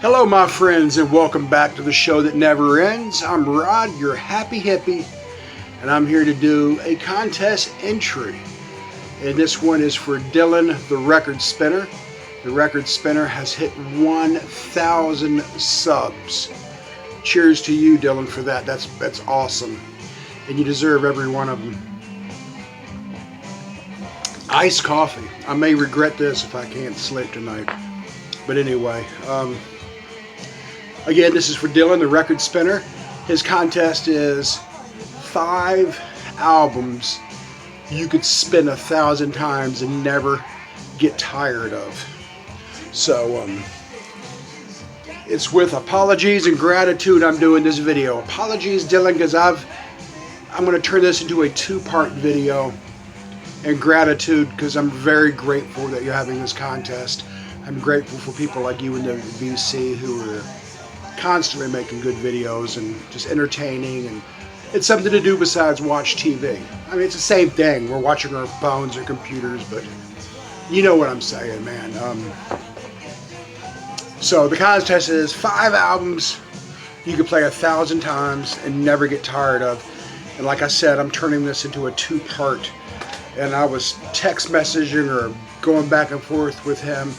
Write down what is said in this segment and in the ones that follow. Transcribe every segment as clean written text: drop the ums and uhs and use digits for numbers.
Hello my friends, and welcome back to the show that never ends. I'm Rod, your happy hippie, and I'm here to do a contest entry. And this one is for Dylan the Record Spinner. The Record Spinner has hit 1,000 subs. Cheers to you, Dylan, for that. That's awesome. And you deserve every one of them. Iced coffee. I may regret this if I can't sleep tonight. But anyway, again, this is for Dylan, the Record Spinner. His contest is 5 albums you could spin 1,000 times and never get tired of. So, it's with apologies and gratitude I'm doing this video. Apologies, Dylan, because I'm going to turn this into a 2-part video. And gratitude, because I'm very grateful that you're having this contest. I'm grateful for people like you in the VC who are constantly making good videos and just entertaining, and it's something to do besides watch TV. I mean, it's the same thing. We're watching our phones or computers, but you know what I'm saying, man. So the contest is 5 albums you can play 1,000 times and never get tired of. And like I said, I'm turning this into a 2-part. And I was text messaging or going back and forth with him,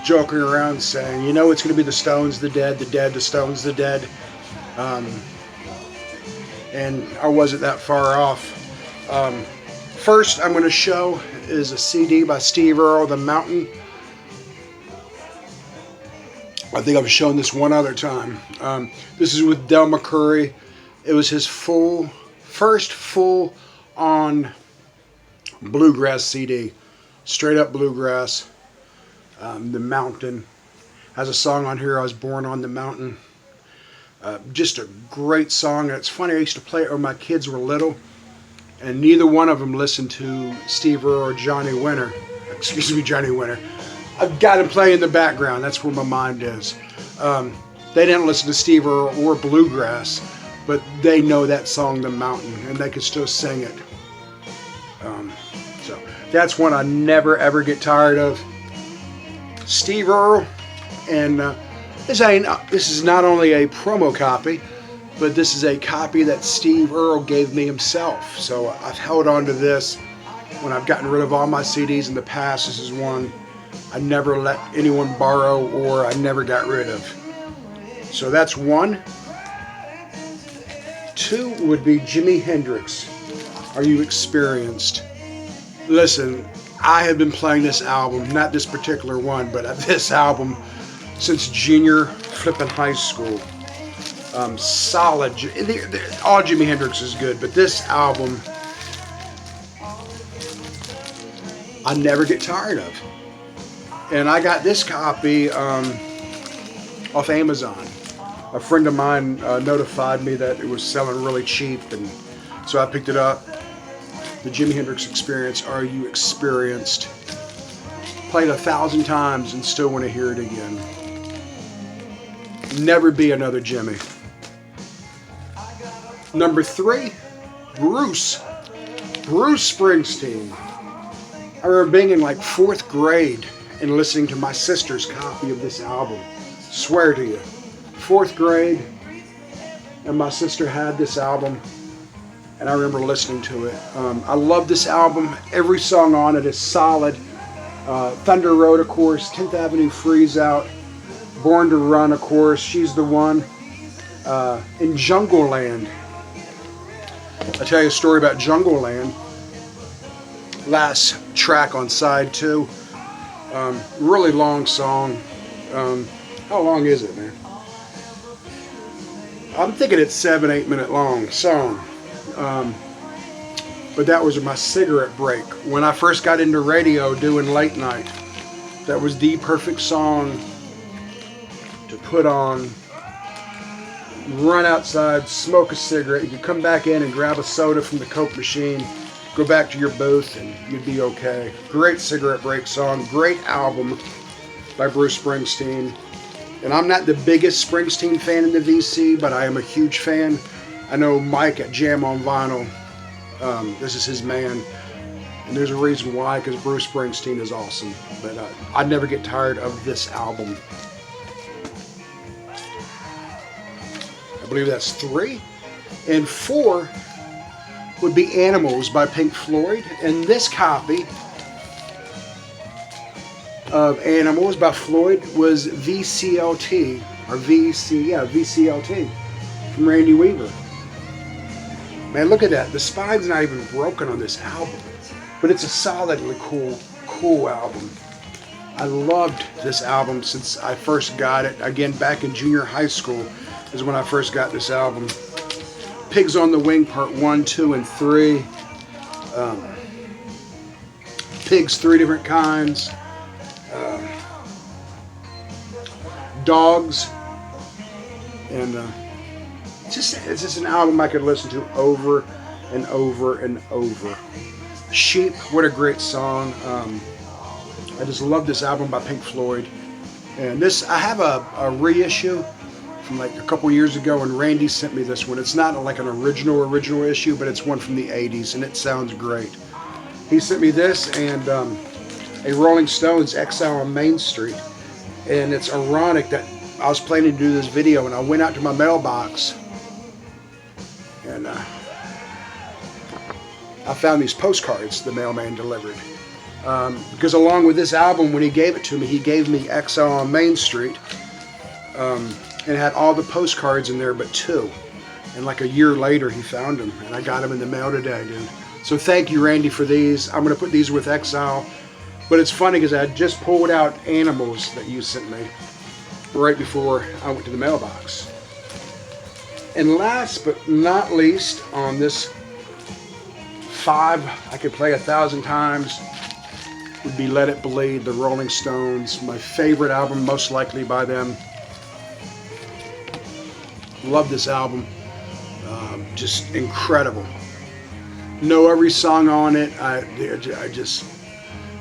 joking around saying, you know, it's going to be the Stones, the Dead, the Stones, the Dead. And I wasn't that far off. First I'm going to show is a CD by Steve Earle, The Mountain. I think I've shown this one other time. This is with Del McCoury. It was his first full-on bluegrass CD, straight up bluegrass. The Mountain has a song on here, I Was Born on the Mountain. Just a great song. And it's funny, I used to play it when my kids were little, and neither one of them listened to Steve Earle or Johnny Winter. Excuse me, Johnny Winter. I've got him playing in the background. That's where my mind is. They didn't listen to Steve Earle or bluegrass, but they know that song, The Mountain, and they could still sing it. So that's one I never ever get tired of. Steve Earle, and this is not only a promo copy, but this is a copy that Steve Earle gave me himself. So I've held on to this when I've gotten rid of all my CDs in the past. This is one I never let anyone borrow or I never got rid of. So that's one. 2 would be Jimi Hendrix. Are You Experienced? Listen, I have been playing this album, not this particular one, but this album since junior flipping high school. Solid. All Jimi Hendrix is good, but this album I never get tired of. And I got this copy off Amazon. A friend of mine notified me that it was selling really cheap, and so I picked it up. The Jimi Hendrix Experience, Are You Experienced? Played 1,000 times and still want to hear it again. Never be another Jimmy. Number 3, Bruce Springsteen. I remember being in like 4th grade and listening to my sister's copy of this album. Swear to you. 4th grade, and my sister had this album, and I remember listening to it. I love this album. Every song on it is solid. Thunder Road, of course. 10th Avenue Freeze Out. Born to Run, of course. She's the One. In Jungle Land. I'll tell you a story about Jungle Land. Last track on side 2. Really long song. How long is it, man? I'm thinking it's 7-8 minute long song. But that was my cigarette break. When I first got into radio doing late night, that was the perfect song to put on, run outside, smoke a cigarette. You could come back in and grab a soda from the Coke machine, go back to your booth, and you'd be okay. Great cigarette break song, great album by Bruce Springsteen. And I'm not the biggest Springsteen fan in the VC, but I am a huge fan. I know Mike at Jam on Vinyl, this is his man. And there's a reason why, because Bruce Springsteen is awesome. But I never get tired of this album. believe that's 3. And 4 would be Animals by Pink Floyd. And this copy of Animals by Floyd was VCLT, or VCLT from Randy Weaver. Man, look at that. The spine's not even broken on this album, but it's a solidly cool album. I loved this album since I first got it. Again, back in junior high school is when I first got this album. Pigs on the Wing Part 1, 2, and 3. Pigs, 3 different kinds. Dogs. And it's just an album I could listen to over and over and over. Sheep, what a great song. I just love this album by Pink Floyd. And this, I have a reissue from like a couple years ago, and Randy sent me this one. It's not like an original issue, but it's one from the 80s, and it sounds great. He sent me this and a Rolling Stones Exile on Main Street. And it's ironic that I was planning to do this video, and I went out to my mailbox, and I found these postcards the mailman delivered. Because along with this album, when he gave it to me, he gave me Exile on Main Street, and it had all the postcards in there but 2. And like a year later, he found them, and I got them in the mail today, dude. So thank you, Randy, for these. I'm going to put these with Exile. But it's funny because I had just pulled out Animals that you sent me right before I went to the mailbox. And last but not least, on this 5 I could play 1,000 times, would be Let It Bleed, the Rolling Stones. My favorite album, most likely by them. Love this album. Just incredible. Know every song on it. I just,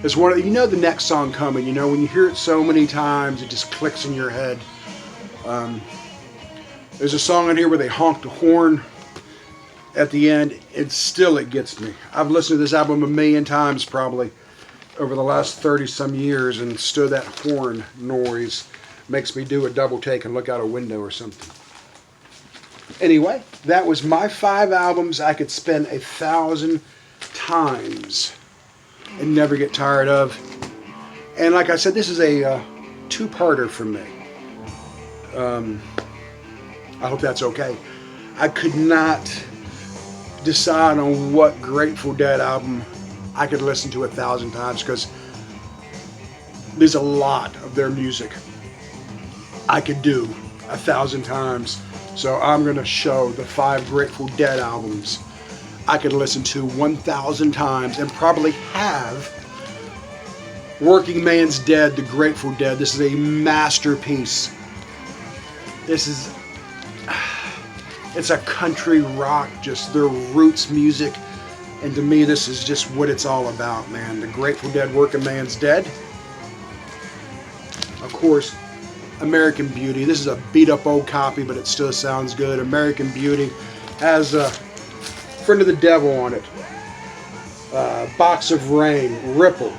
it's one of, you know the next song coming. You know when you hear it so many times, it just clicks in your head. There's a song on here where they honk the horn at the end. It gets me. I've listened to this album 1,000,000 times probably over the last 30-some years, and still that horn noise makes me do a double take and look out a window or something. Anyway, that was my 5 albums I could spend 1,000 times and never get tired of. And like I said, this is a 2-parter for me. I hope that's okay. I could not decide on what Grateful Dead album I could listen to 1,000 times, because there's a lot of their music I could do 1,000 times. So I'm going to show the 5 Grateful Dead albums I could listen to 1,000 times, and probably have Working Man's Dead, the Grateful Dead. This is a masterpiece. It's a country rock, just their roots music. And to me, this is just what it's all about, man. The Grateful Dead, Working Man's Dead. Of course, American Beauty. This is a beat-up old copy, but it still sounds good. American Beauty has Friend of the Devil on it. Box of Rain, Ripple.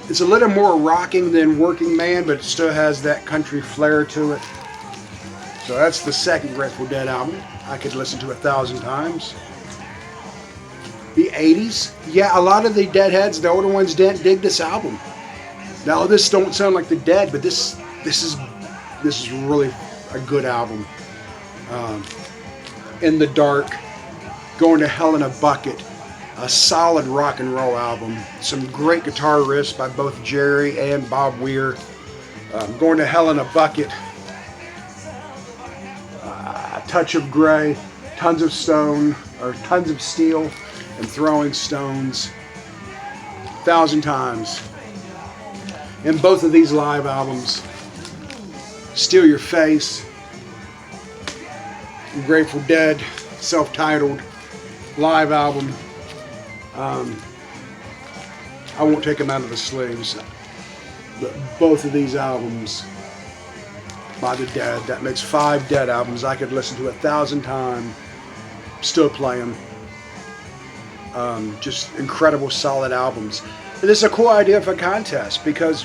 It's a little more rocking than Working Man, but it still has that country flair to it. So that's the second Grateful Dead album I could listen to 1,000 times. The 80s, yeah, a lot of the Deadheads, the older ones, didn't dig this album. Now this don't sound like the Dead, but this is really a good album. In the Dark, Going to Hell in a Bucket, a solid rock and roll album. Some great guitar riffs by both Jerry and Bob Weir. Going to Hell in a Bucket, Touch of Grey, Tons of Steel, and Throwing Stones 1,000 times. In both of these live albums, Steal Your Face, Grateful Dead, self-titled live album. I won't take them out of the sleeves, but both of these albums by the Dead, that makes 5 Dead albums I could listen to 1,000 times, still play them. Just incredible, solid albums. And this is a cool idea for a contest, because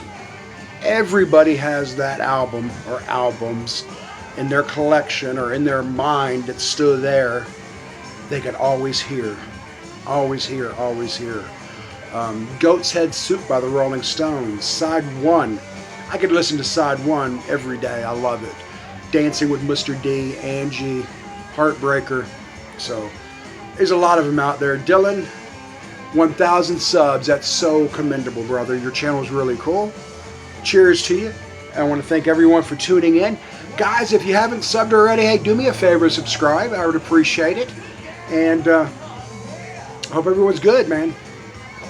everybody has that album or albums in their collection or in their mind that's still there, they can always hear. Always hear, always hear. Goat's Head Soup by the Rolling Stones, side 1. I could listen to side 1 every day. I love it. Dancing with Mr. D, Angie, Heartbreaker. So there's a lot of them out there. Dylan, 1,000 subs. That's so commendable, brother. Your channel is really cool. Cheers to you. I want to thank everyone for tuning in. Guys, if you haven't subbed already, hey, do me a favor, subscribe. I would appreciate it. And I hope everyone's good, man.